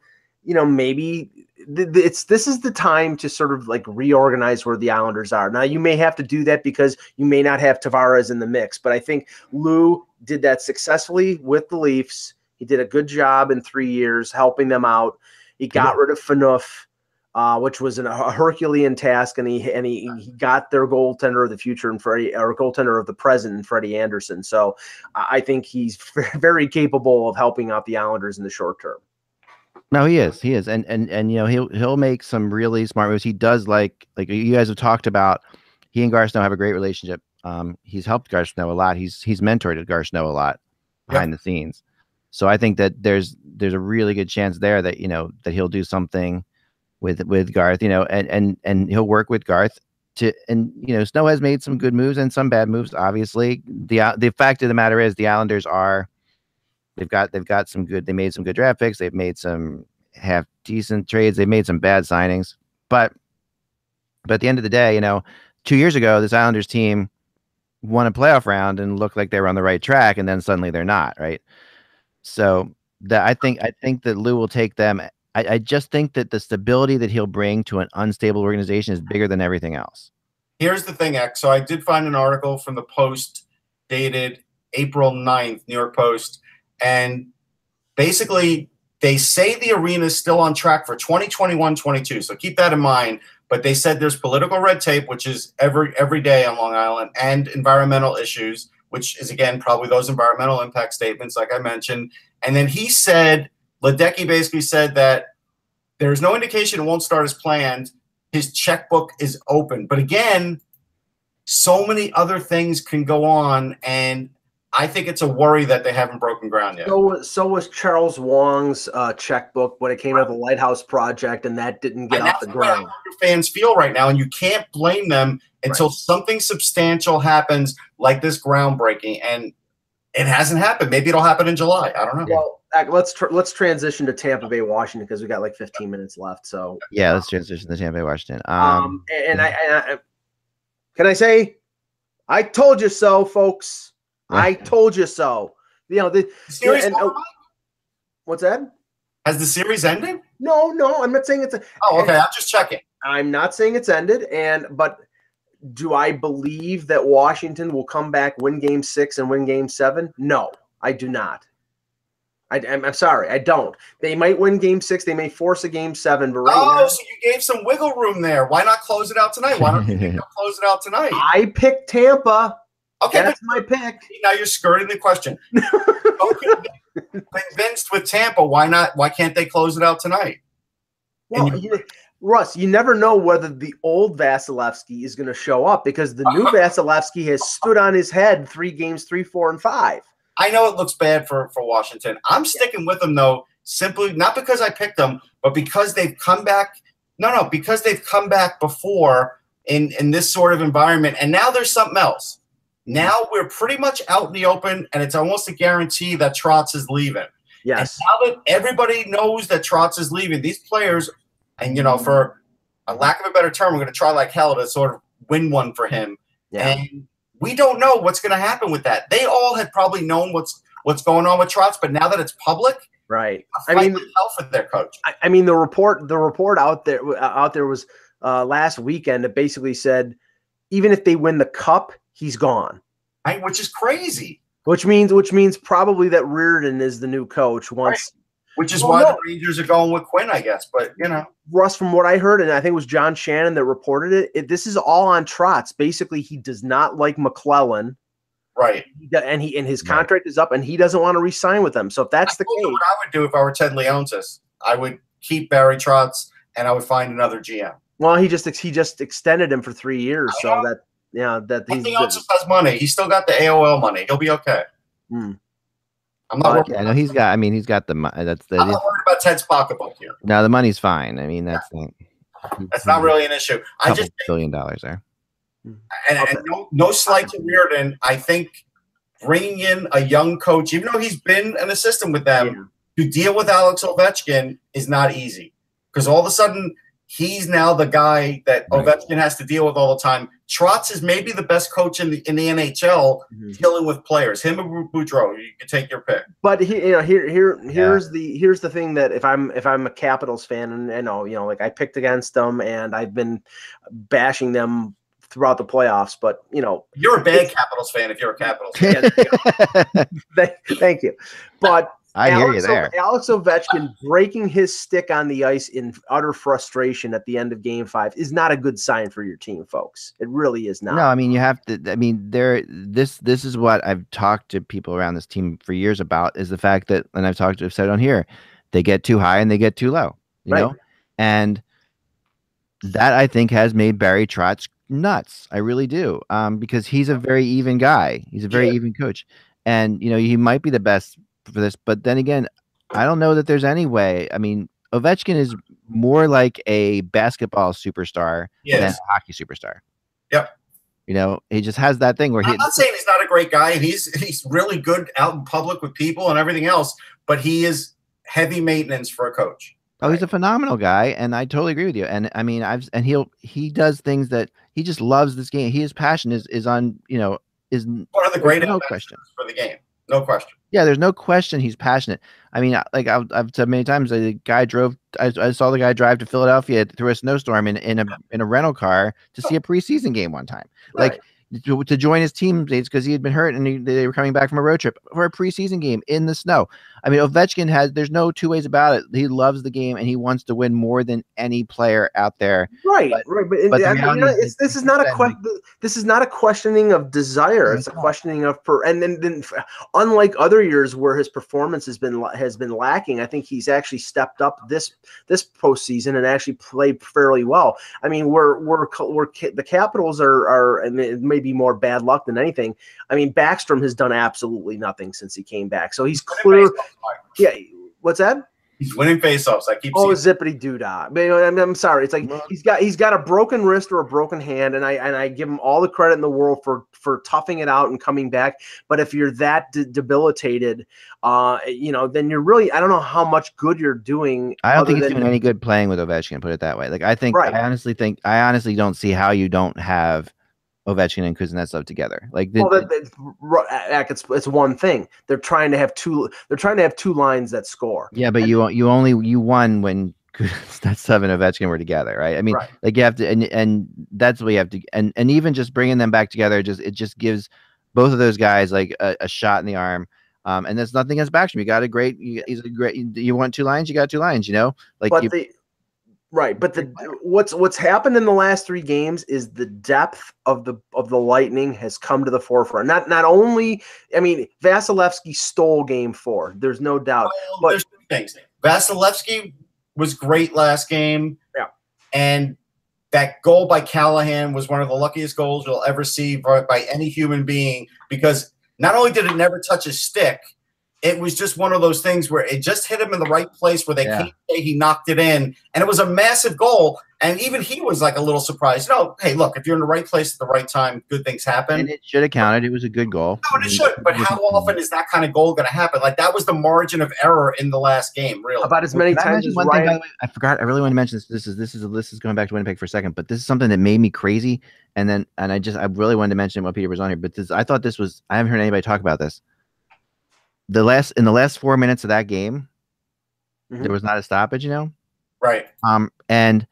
Maybe this is the time to sort of like reorganize where the Islanders are. Now, you may have to do that because you may not have Tavares in the mix, but I think Lou did that successfly with the Leafs. He did a good job in 3 years helping them out. He got rid of Phaneuf. Which was a Herculean task, and he got their goaltender of the future in Freddie, or goaltender of the present in Freddie Anderson. So I think he's very capable of helping out the Islanders in the short term. No, he is, and he'll make some really smart moves. He does like you guys have talked about. He and Garth Snow have a great relationship. He's helped Garth Snow a lot. He's mentored Garth Snow a lot. behind the scenes. So I think that there's a really good chance there that that he'll do something with Garth, and he'll work with Garth and Snow has made some good moves and some bad moves. Obviously, the fact of the matter is the Islanders they've got some good. They made some good draft picks. They've made some half decent trades. They've made some bad signings, but at the end of the day, 2 years ago, this Islanders team won a playoff round and looked like they were on the right track, and then suddenly they're not, right? So I think that Lou will take them. I just think that the stability that he'll bring to an unstable organization is bigger than everything else. Here's the thing, X. So I did find an article from the Post dated April 9th, New York Post, and basically they say the arena is still on track for 2021-22. So keep that in mind. But they said there's political red tape, which is every day on Long Island, and environmental issues, which is, again, probably those environmental impact statements, like I mentioned. And then he said, Ledecky basically said that there's no indication it won't start as planned. His checkbook is open. But again, so many other things can go on, and I think it's a worry that they haven't broken ground yet. So was Charles Wong's checkbook when it came to the Lighthouse Project, and that didn't get off the ground. Fans feel right now, and you can't blame them until something substantial happens, like this groundbreaking, and it hasn't happened. Maybe it'll happen in July. I don't know. Well, let's transition to Tampa Bay, Washington, because we got like 15 minutes left. So yeah, let's transition to Tampa Bay, Washington. And I can I say, I told you so, folks. I told you so. The series what's that? Has the series ended? No, I'm not saying it's. Oh, okay. I'm just checking. I'm not saying it's ended, but do I believe that Washington will come back, win Game 6 and win Game 7? No, I do not. I'm sorry, I don't. They might win Game 6. They may force a Game 7, but now, so you gave some wiggle room there. Why not close it out tonight? Why don't you close it out tonight? I picked Tampa. Okay, that's my pick. Now you're skirting the question. Convinced with Tampa, why not? Why can't they close it out tonight? Well, Russ, you never know whether the old Vasilevsky is going to show up, because the new Vasilevsky has stood on his head 3 games, 3, 4, and 5. I know it looks bad for Washington. I'm sticking with them, though, simply not because I picked them, but because they've come back. No, because they've come back before in this sort of environment, and now there's something else. Now we're pretty much out in the open, and it's almost a guarantee that Trotz is leaving. Yes. And now that everybody knows that Trotz is leaving, these players, and for a lack of a better term, we're going to try like hell to sort of win one for him. Yeah. And we don't know what's going to happen with that. They all had probably known what's going on with Trotz, but now that it's public, right? I mean, hell for their coach. I mean, the report out there was last weekend. It basically said even if they win the cup, he's gone. Right, which is crazy. Which means probably that Reardon is the new coach once. Right. Which is why the Rangers are going with Quinn, I guess. But Russ, from what I heard, and I think it was John Shannon that reported it, this is all on Trotz. Basically, he does not like McClellan. Right. And his contract is up, and he doesn't want to re-sign with them. So if that's the case, what I would do if I were Ted Leonsis, I would keep Barry Trotz, and I would find another GM. Well, he just extended him for 3 years, so that Leonsis has money. He's still got the AOL money. He'll be okay. I'm not worried. Yeah, no, he's got the money. I'm not worried about Ted's pocketbook here. No, the money's fine. I mean, that's not really an issue. I just $1 billion there. And no slight to Reardon. I think bringing in a young coach, even though he's been an assistant with them, to deal with Alex Ovechkin is not easy, because all of a sudden he's now the guy that Ovechkin has to deal with all the time. Trotz is maybe the best coach in the NHL dealing with players. Him or Boudreau, you can take your pick. But here's the thing that if I'm a Capitals fan, and like I picked against them and I've been bashing them throughout the playoffs, but you're a bad Capitals fan if you're a Capitals fan. Thank you. But I hear you there. Alex Ovechkin breaking his stick on the ice in utter frustration at the end of Game 5 is not a good sign for your team, folks. It really is not. No, I mean, you have to. I mean, this is what I've talked to people around this team for years about, is the fact that, and I've said on here, they get too high and they get too low. You know, and that I think has made Barry Trotz nuts. I really do, because he's a very even guy. He's a very even coach. and he might be the best for this. But then again, I don't know that there's any way. I mean, Ovechkin is more like a basketball superstar than a hockey superstar. Yep. He just has that thing where I'm not saying he's not a great guy. He's really good out in public with people and everything else, but he is heavy maintenance for a coach. Oh, he's a phenomenal guy, and I totally agree with you. And I mean, he does things that he just loves this game. His passion is on, is one of the great question for the game. No question. Yeah, there's no question he's passionate. I mean, like I've said many times, the guy drove. I saw the guy drive to Philadelphia through a snowstorm in a rental car to see a preseason game one time. Right. Like to join his teammates because he had been hurt and they were coming back from a road trip for a preseason game in the snow. I mean, Ovechkin there's no two ways about it. He loves the game and he wants to win more than any player out there. Right. But this is not a questioning of desire. It's a questioning of and then unlike other years where his performance has been lacking, I think he's actually stepped up this postseason and actually played fairly well. I mean, the Capitals are and it may be more bad luck than anything. I mean, Backstrom has done absolutely nothing since he came back. So he's clear. Yeah. What's that? He's winning faceoffs. I keep seeing zippity doo dah. I'm sorry. It's like he's got a broken wrist or a broken hand, and I give him all the credit in the world for toughing it out and coming back. But if you're that debilitated, then you're really, I don't know how much good you're doing. I don't think he's doing any good playing with Ovechkin. Put it that way. Like I honestly don't see how you don't have Ovechkin and Kuznetsov together. Like it's one thing. They're trying to have two lines that score. Yeah, but you won when Kuznetsov and Ovechkin were together, right? I mean, like you have to, and that's what you have to, and even just bringing them back together, it just gives both of those guys like a shot in the arm. And there's nothing against Backstrom. You want two lines, you got two lines. Like but what's happened in the last 3 games is the depth of the Lightning has come to the forefront. Not only, I mean, Vasilevsky stole Game 4. There's no doubt. But there's 2 things. Vasilevsky was great last game. Yeah. And that goal by Callahan was one of the luckiest goals you'll ever see by any human being, because not only did it never touch his stick, it was just one of those things where it just hit him in the right place where they can't say he knocked it in. And it was a massive goal. And even he was like a little surprised. Hey, look, if you're in the right place at the right time, good things happen. And it should have counted. It was a good goal. No, it should. But how often is that kind of goal going to happen? Like, that was the margin of error in the last game, really. About as many times as one thing, by the way, I forgot. I really want to mention this. This is going back to Winnipeg for a second, but this is something that made me crazy. And I really wanted to mention it while Peter was on here. But I haven't heard anybody talk about this. In the last 4 minutes of that game, there was not a stoppage, Right. And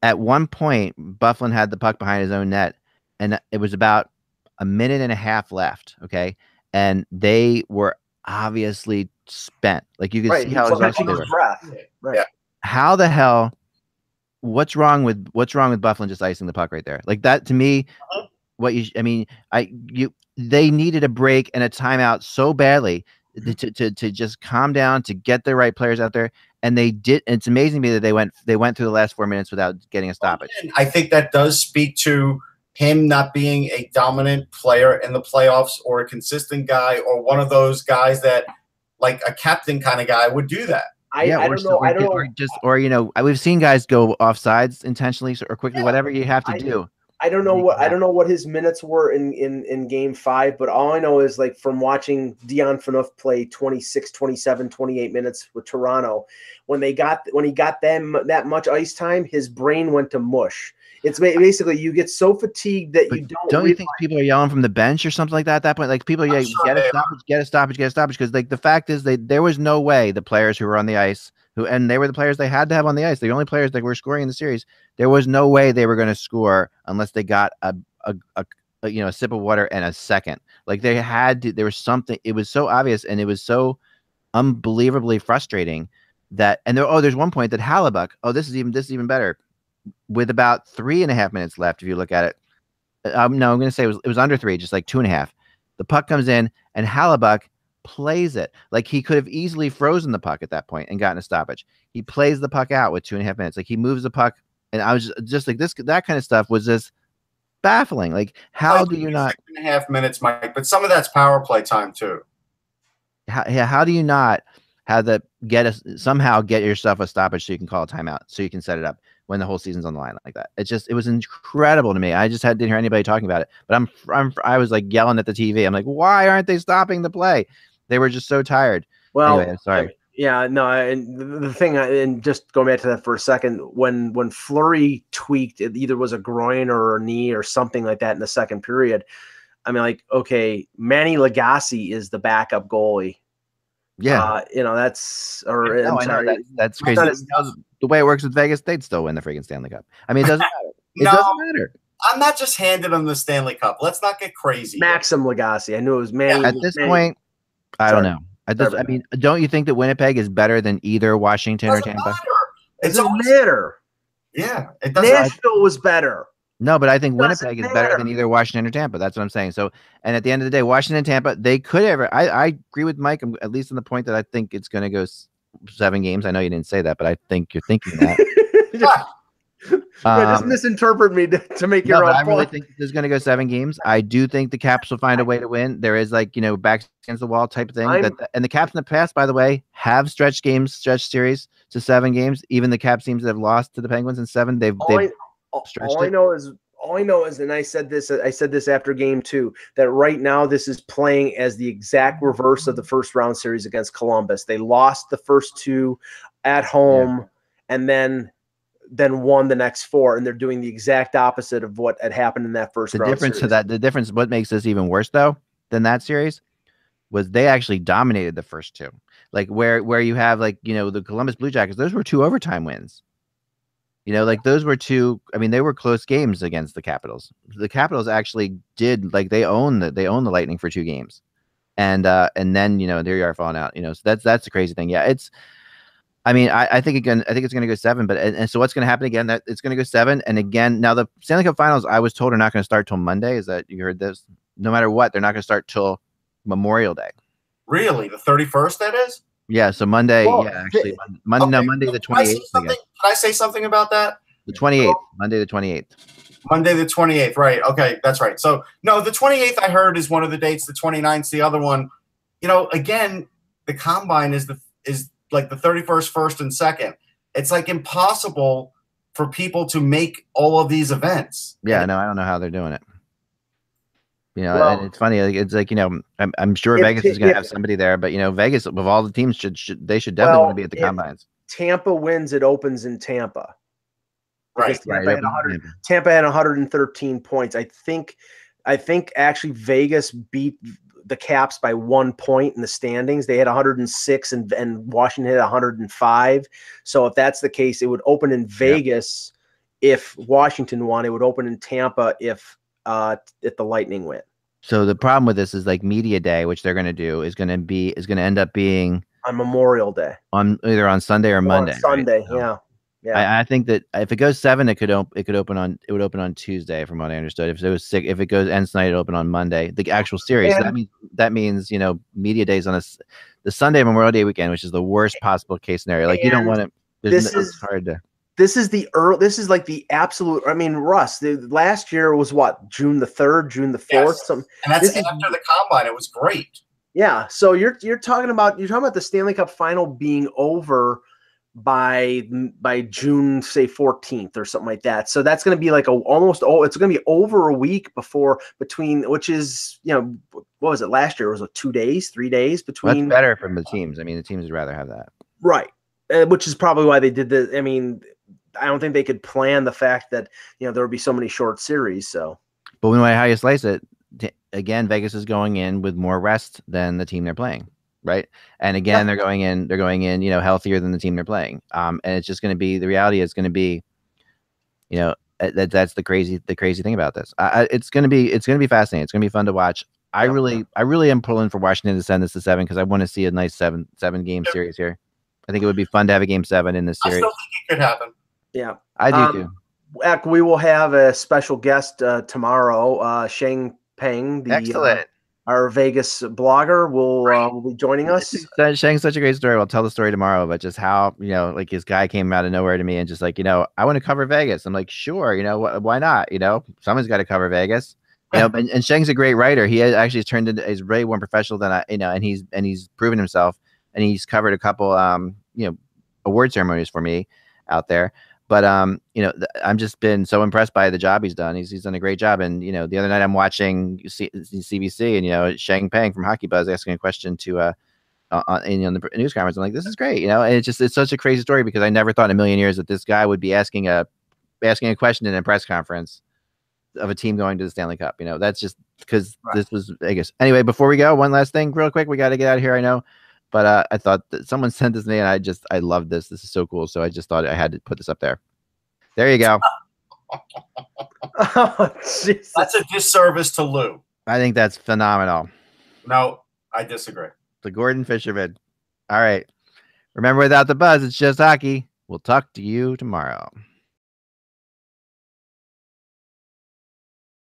at one point, Bufflin had the puck behind his own net, and it was about a minute and a half left. Okay, and they were obviously spent. Like you could see how exhausted they were. Right. Yeah. How the hell? What's wrong with Bufflin just icing the puck right there? Like that to me. They needed a break and a timeout so badly to just calm down, to get the right players out there, and they did. And it's amazing to me that they went through the last 4 minutes without getting a stoppage. I think that does speak to him not being a dominant player in the playoffs or a consistent guy or one of those guys that, like a captain kind of guy, would do that. I don't know. We've seen guys go offsides intentionally or quickly, whatever you have to do. I don't know what his minutes were in Game 5, but all I know is, like, from watching Dion Phaneuf play 26, 27, 28 minutes with Toronto, when he got them that much ice time, his brain went to mush. It's basically you get so fatigued that you don't. You think people are yelling from the bench or something like that at that point? Like people, get a stoppage, because like the fact is there was no way the players who were on the ice, and they were the players they had to have on the ice, the only players that were scoring in the series. There was no way they were going to score unless they got a sip of water and a second. Like they had to. There was something. It was so obvious, and it was so unbelievably frustrating that. And there's one point that Hellebuyck. This is even better. With about 3.5 minutes left, if you look at it, no, I'm going to say it was under 3, just like 2.5. The puck comes in, and Hellebuyck plays it. Like he could have easily frozen the puck at that point and gotten a stoppage. He plays the puck out with 2.5 minutes. Like he moves the puck, and I was just like this. That kind of stuff was just baffling. Like, how do you not 6.5 minutes, Mike? But some of that's power play time too. how do you not have that somehow get yourself a stoppage so you can call a timeout so you can set it up when the whole season's on the line like that? It was incredible to me. I just didn't hear anybody talking about it, but I was like yelling at the TV. I'm like, why aren't they stopping the play? They were just so tired. Well, anyway, I'm sorry. Yeah, no, and the thing, and just going back to that for a second, when Fleury tweaked, it either was a groin or a knee or something like that in the second period. I mean, like, okay, Manny Legacy is the backup goalie. Yeah, that's that's crazy. The way it works with Vegas, they'd still win the freaking Stanley Cup. I mean, it doesn't matter. It doesn't matter. I'm not just handing them the Stanley Cup. Let's not get crazy. Maxim Legacy. I knew it was Manny. Yeah, at this point, I don't know. I mean, don't you think that Winnipeg is better than either Washington or Tampa? It doesn't matter. Yeah, it doesn't. Nashville was better. No, but I think Winnipeg is better than either Washington or Tampa. That's what I'm saying. So, and at the end of the day, Washington and Tampa, they could ever. I agree with Mike, at least on the point that I think it's going to go 7 games. I know you didn't say that, but I think you're thinking that. Just misinterpret me to make your own point. I really point. think this is going to go 7 games. I do think the Caps will find a way to win. There is backs against the wall type of thing. And the Caps in the past, by the way, have stretch series to 7 games. Even the Caps teams that have lost to the Penguins in 7, they've stretched all I know is, and I said this after game 2, that right now this is playing as the exact reverse of the first round series against Columbus. They lost the first 2 at home and then won the next 4, and they're doing the exact opposite of what had happened in that first round series. The difference, what makes this even worse though than that series, was they actually dominated the first 2. Like where you have the Columbus Blue Jackets, those were 2 overtime wins. Those were 2. I mean, they were close games against the Capitals. The Capitals actually did they own the Lightning for 2 games, and then there you are falling out. So that's the crazy thing. Yeah, it's. I mean, I think it's going to go 7, but and so what's going to happen again? That it's going to go 7, and again now the Stanley Cup Finals, I was told, are not going to start till Monday. Is that you heard this? No matter what, they're not going to start till Memorial Day. Really, the 31st? That is. Yeah, so Monday. Yeah, actually, Monday. Okay. No, Monday the 28th. Can I say something about that? The 28th, Monday the 28th. Monday the 28th, right? Okay, that's right. So no, the 28th I heard is one of the dates. The 29th, the other one. Again, the combine is like the 31st, 1st, and 2nd. It's like impossible for people to make all of these events. Yeah, no, I don't know how they're doing it. And it's funny. I'm sure Vegas is going to have somebody there, but Vegas, of all the teams, should definitely want to be at the combines. Tampa wins, it opens in Tampa. Right. Tampa had 113 points. I think actually Vegas beat the Caps by 1 point in the standings. They had 106 and Washington had 105. So if that's the case, it would open in Vegas if Washington won. It would open in Tampa if the Lightning win. So the problem with this is media day, which they're going to do, is going to end up being on Memorial Day, either on Sunday or Monday. Sunday, right? Yeah. I think that if it goes 7, it would open on Tuesday, from what I understood. If it was 6, if it goes ends tonight, it open on Monday. The actual series. So that means media days on the Sunday Memorial Day weekend, which is the worst possible case scenario. You don't want it. It's hard to. This is like the absolute. I mean, Russ. Last year was what, June the 3rd, June the 4th. And that's after the combine. It was great. Yeah. So you're talking about the Stanley Cup Final being over by June, say 14th or something like that. So that's going to be it's going to be over a week between, which is what was it last year? Was it 2 days, 3 days between? That's better from the teams. I mean, the teams would rather have that. Right. Which is probably why they did this. I mean, I don't think they could plan the fact that there would be so many short series. So, but no matter how you slice it, again, Vegas is going in with more rest than the team they're playing, right? And again, they're going in, healthier than the team they're playing. And it's just going to be, the reality is going to be, that's the crazy thing about this. It's going to be fascinating. It's going to be fun to watch. I really am pulling for Washington to send this to 7 because I want to see a nice seven game series here. I think it would be fun to have a game 7 in this series. I still think it could happen. Yeah, I do too. We will have a special guest tomorrow, Sheng Peng. Excellent. our Vegas blogger, will be joining us. Shang's such a great story. We'll tell the story tomorrow, but just how, like his guy came out of nowhere to me and just like, I want to cover Vegas. I'm like, sure, why not? Someone's got to cover Vegas. And Shang's a great writer. He actually turned into, he's way more professional than I, and he's proven himself, and he's covered a couple, award ceremonies for me out there. But I'm just been so impressed by the job he's done. He's done a great job. And the other night I'm watching CBC, and Shang Peng from Hockey Buzz asking a question to in the news conference. I'm like, this is great, and it's such a crazy story, because I never thought in a million years that this guy would be asking a question in a press conference of a team going to the Stanley Cup. That's just because This was Vegas. Anyway, before we go, one last thing real quick. We got to get out of here, I know. But I thought that someone sent this to me, and I love this. This is so cool. So I just thought I had to put this up there. There you go. Oh, that's a disservice to Lou. I think that's phenomenal. No, I disagree. The Gordon Fisherman. All right. Remember, without the buzz, it's just hockey. We'll talk to you tomorrow.